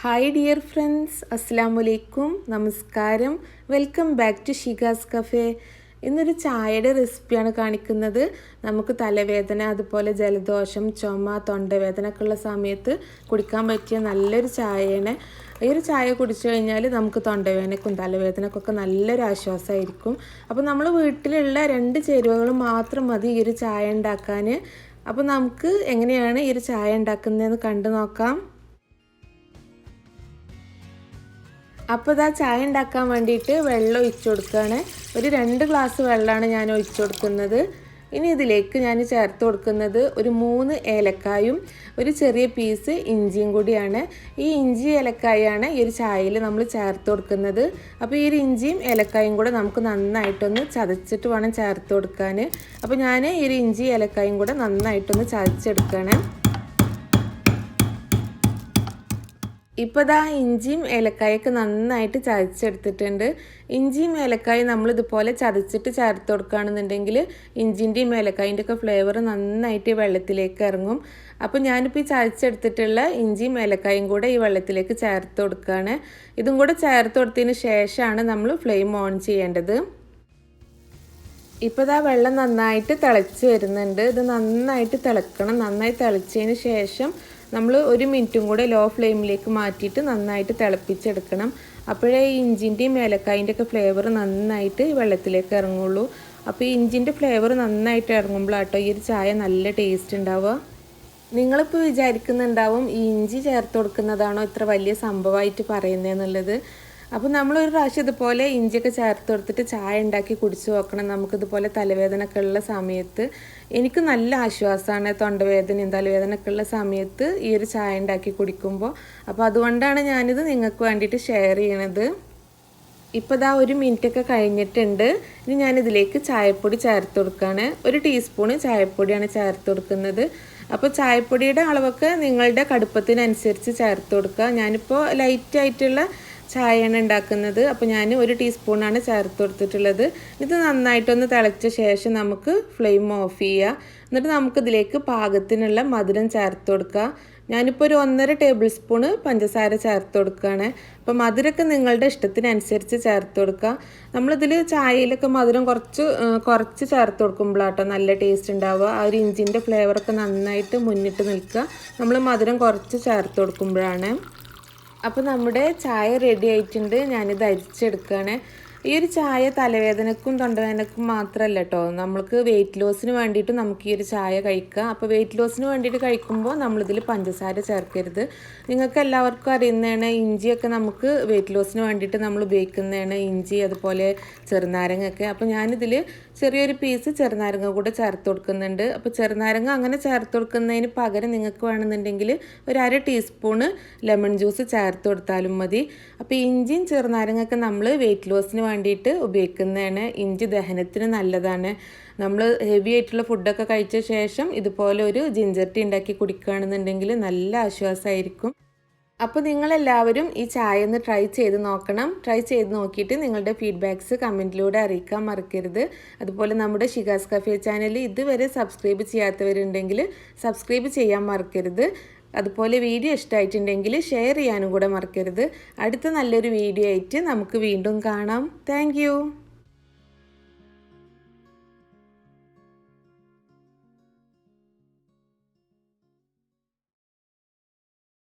Hi dear friends, അസ്സലാമു അലൈക്കും, നമസ്കാരം. Welcome back to Shika's cafe. ഇന്നൊരു ചായയുടെ റെസിപ്പിയാണ് കാണിക്കുന്നത്. നമുക്ക് തലവേദന, അതുപോലെ ജലദോഷം, ചുമ, തൊണ്ടവേദന ഒക്കെ ഉള്ള സമയത്ത് കുടിക്കാൻ പറ്റിയ നല്ലൊരു ചായയാണ്. ഈ ഒരു ചായ കുടിച്ചു കഴിഞ്ഞാൽ നമുക്ക് തൊണ്ടവേദനക്കും തലവേദനക്കൊക്കെ നല്ലൊരു ആശ്വാസമായിരിക്കും. അപ്പോൾ നമ്മൾ വീട്ടിലുള്ള 2 ചേരുവകൾ മാത്രം മതി ഈ ഒരു ചായ ഉണ്ടാക്കാൻ. അപ്പോൾ നമുക്ക് എങ്ങനെയാണ് ഈ ഒരു ചായ ഉണ്ടാക്കുന്നതെന്ന് കണ്ടു നോക്കാം. അപ്പോൾ ഇതാ ചായ ഉണ്ടാക്കാൻ വേണ്ടിയിട്ട് വെള്ളം ഒഴിച്ചു കൊടുക്കുകയാണ്. ഒരു 2 ഗ്ലാസ് വെള്ളമാണ് ഞാൻ ഒഴിച്ചു കൊടുക്കുന്നത്. ഇനി ഇതിലേക്ക് ഞാൻ ചേർത്ത് കൊടുക്കുന്നത് ഒരു 3 ഏലക്കായും ഒരു ചെറിയ പീസ് ഇഞ്ചിയും കൂടിയാണ്. ഈ ഇഞ്ചി ഏലക്കായാണ് ഈ ഒരു ചായയിൽ നമ്മൾ ചേർത്ത് കൊടുക്കുന്നത്. അപ്പോൾ ഈ ഒരു ഇഞ്ചിയും ഏലക്കായും കൂടെ നമുക്ക് നന്നായിട്ടൊന്ന് ചതച്ചിട്ട് വേണം ചേർത്ത് കൊടുക്കാൻ. അപ്പോൾ ഞാൻ ഈ ഒരു ഇഞ്ചി ഏലക്കായും കൂടെ നന്നായിട്ടൊന്ന് ചതച്ചെടുക്കുകയാണ്. ഇപ്പോൾ ഇതാ ഇഞ്ചിയും ഏലക്കായൊക്കെ നന്നായിട്ട് ചതച്ചെടുത്തിട്ടുണ്ട്. ഇഞ്ചിയും ഏലക്കായും നമ്മളിതുപോലെ ചതച്ചിട്ട് ചേർത്ത് കൊടുക്കുകയാണെന്നുണ്ടെങ്കിൽ ഇഞ്ചിൻ്റെയും ഏലക്കായിൻ്റെ ഒക്കെ ഫ്ലേവർ നന്നായിട്ട് വെള്ളത്തിലേക്ക് ഇറങ്ങും. അപ്പോൾ ഞാനിപ്പോൾ ഈ ചതച്ചെടുത്തിട്ടുള്ള ഇഞ്ചിയും ഏലക്കായും കൂടെ ഈ വെള്ളത്തിലേക്ക് ചേർത്ത് കൊടുക്കുകയാണ്. ഇതും കൂടെ ചേർത്ത് കൊടുത്തതിന് ശേഷമാണ് നമ്മൾ ഫ്ലെയിം ഓൺ ചെയ്യേണ്ടത്. ഇപ്പോൾ ഇതാ വെള്ളം നന്നായിട്ട് തിളച്ച് വരുന്നുണ്ട്. ഇത് നന്നായിട്ട് തിളക്കണം. നന്നായി തിളച്ചതിന് ശേഷം നമ്മൾ 1 മിനിറ്റും കൂടെ ലോ ഫ്ലെയിമിലേക്ക് മാറ്റിയിട്ട് നന്നായിട്ട് തിളപ്പിച്ചെടുക്കണം. അപ്പോഴേ ഈ ഇഞ്ചിൻ്റെയും ഏലക്കായിൻ്റെ ഒക്കെ ഫ്ലേവർ നന്നായിട്ട് വെള്ളത്തിലേക്ക് ഇറങ്ങുള്ളൂ. അപ്പോൾ ഈ ഇഞ്ചിൻ്റെ ഫ്ലേവർ നന്നായിട്ട് ഇറങ്ങുമ്പോഴാട്ടോ ഈ ഒരു ചായ നല്ല ടേസ്റ്റ് ഉണ്ടാവുക. നിങ്ങളിപ്പോൾ വിചാരിക്കുന്നുണ്ടാവും ഈ ഇഞ്ചി ചേർത്ത് കൊടുക്കുന്നതാണോ ഇത്ര വലിയ സംഭവമായിട്ട് പറയുന്നതെന്നുള്ളത്. അപ്പോൾ നമ്മളൊരു പ്രാവശ്യം ഇതുപോലെ ഇഞ്ചിയൊക്കെ ചേർത്ത് കൊടുത്തിട്ട് ചായ ഉണ്ടാക്കി കുടിച്ചു നോക്കണം. നമുക്കിതുപോലെ തലവേദനയൊക്കെ ഉള്ള സമയത്ത് എനിക്ക് നല്ല ആശ്വാസമാണ്. തൊണ്ടവേദനയും തലവേദനയൊക്കെ ഉള്ള സമയത്ത് ഈ ഒരു ചായ ഉണ്ടാക്കി കുടിക്കുമ്പോൾ. അപ്പോൾ അതുകൊണ്ടാണ് ഞാനിത് നിങ്ങൾക്ക് വേണ്ടിയിട്ട് ഷെയർ ചെയ്യണത്. ഇപ്പോൾ ഇതാ 1 മിനിറ്റൊക്കെ കഴിഞ്ഞിട്ടുണ്ട്. ഇനി ഞാനിതിലേക്ക് ചായപ്പൊടി ചേർത്ത് കൊടുക്കുകയാണ്. 1 ടീസ്പൂണ് ചായപ്പൊടിയാണ് ചേർത്ത് കൊടുക്കുന്നത്. അപ്പോൾ ചായപ്പൊടിയുടെ അളവൊക്കെ നിങ്ങളുടെ കടുപ്പത്തിനനുസരിച്ച് ചേർത്ത് കൊടുക്കുക. ഞാനിപ്പോൾ ലൈറ്റായിട്ടുള്ള ചായയാണ് ഉണ്ടാക്കുന്നത്. അപ്പോൾ ഞാൻ 1 ടീസ്പൂണാണ് ചേർത്ത് കൊടുത്തിട്ടുള്ളത്. ഇത് നന്നായിട്ടൊന്ന് തിളച്ച ശേഷം നമുക്ക് ഫ്ലെയിം ഓഫ് ചെയ്യുക. എന്നിട്ട് നമുക്കിതിലേക്ക് പാകത്തിനുള്ള മധുരം ചേർത്ത് കൊടുക്കുക. ഞാനിപ്പോൾ ഒരു 1.5 ടേബിൾ സ്പൂണ് പഞ്ചസാര ചേർത്ത് കൊടുക്കുകയാണ്. അപ്പോൾ മധുരമൊക്കെ നിങ്ങളുടെ ഇഷ്ടത്തിനനുസരിച്ച് ചേർത്ത് കൊടുക്കുക. നമ്മളിതിൽ ചായയിലൊക്കെ മധുരം കുറച്ച് ചേർത്ത് കൊടുക്കുമ്പോഴാട്ടോ നല്ല ടേസ്റ്റ് ഉണ്ടാവുക. ആ ഒരു ഇഞ്ചിൻ്റെ ഫ്ലേവറൊക്കെ നന്നായിട്ട് മുന്നിട്ട് നിൽക്കുക നമ്മൾ മധുരം കുറച്ച് ചേർത്ത് കൊടുക്കുമ്പോഴാണ്. അപ്പോൾ നമ്മുടെ ചായ റെഡി ആയിട്ടുണ്ട്. ഞാനിത് അരിച്ചെടുക്കുകയാണ്. ഈ ഒരു ചായ തലവേദനക്കും തൊണ്ടവേദനക്കും മാത്രമല്ല കേട്ടോ, നമ്മൾക്ക് വെയിറ്റ് ലോസിന് വേണ്ടിയിട്ട് നമുക്ക് ഈ ഒരു ചായ കഴിക്കാം. അപ്പോൾ വെയിറ്റ് ലോസിന് വേണ്ടിയിട്ട് കഴിക്കുമ്പോൾ നമ്മളിതിൽ പഞ്ചസാര ചേർക്കരുത്. നിങ്ങൾക്ക് എല്ലാവർക്കും അറിയുന്നതാണ്, ഇഞ്ചിയൊക്കെ നമുക്ക് വെയിറ്റ് ലോസിന് വേണ്ടിയിട്ട് നമ്മൾ ഉപയോഗിക്കുന്നതാണ്. ഇഞ്ചി, അതുപോലെ ചെറുനാരങ്ങയൊക്കെ. അപ്പോൾ ഞാനിതിൽ ചെറിയൊരു പീസ് ചെറുനാരങ്ങ കൂടെ ചേർത്ത് കൊടുക്കുന്നുണ്ട്. അപ്പോൾ ചെറുനാരങ്ങ അങ്ങനെ ചേർത്ത് കൊടുക്കുന്നതിന് പകരം നിങ്ങൾക്ക് വേണമെന്നുണ്ടെങ്കിൽ ഒരു 1/2 ടീസ്പൂണ് ലെമൺ ജ്യൂസ് ചേർത്ത് കൊടുത്താലും മതി. അപ്പോൾ ഇഞ്ചിയും ചെറുനാരങ്ങയൊക്കെ നമ്മൾ വെയിറ്റ് ലോസിന് വേണ്ടിയിട്ട് ഉപയോഗിക്കുന്നതാണ്. ഇഞ്ചി ദഹനത്തിന് നല്ലതാണ്. നമ്മൾ ഹെവി ആയിട്ടുള്ള ഫുഡൊക്കെ കഴിച്ച ശേഷം ഇതുപോലെ ഒരു ജിഞ്ചർ ടീ ഉണ്ടാക്കി കുടിക്കുകയാണെന്നുണ്ടെങ്കിൽ നല്ല ആശ്വാസമായിരിക്കും. അപ്പോൾ നിങ്ങളെല്ലാവരും ഈ ചായ ഒന്ന് ട്രൈ ചെയ്ത് നോക്കണം. ട്രൈ ചെയ്ത് നോക്കിയിട്ട് നിങ്ങളുടെ ഫീഡ്ബാക്ക്സ് കമൻറ്റിലൂടെ അറിയിക്കാൻ മറക്കരുത്. അതുപോലെ നമ്മുടെ ഷികാസ് കഫേ ചാനൽ ഇതുവരെ സബ്സ്ക്രൈബ് ചെയ്യാത്തവരുണ്ടെങ്കിൽ സബ്സ്ക്രൈബ് ചെയ്യാൻ മറക്കരുത്. അതുപോലെ വീഡിയോ ഇഷ്ടമായിട്ടുണ്ടെങ്കിൽ ഷെയർ ചെയ്യാനും കൂടെ മറക്കരുത്. അടുത്ത നല്ലൊരു വീഡിയോ ആയിട്ട് നമുക്ക് വീണ്ടും കാണാം. താങ്ക്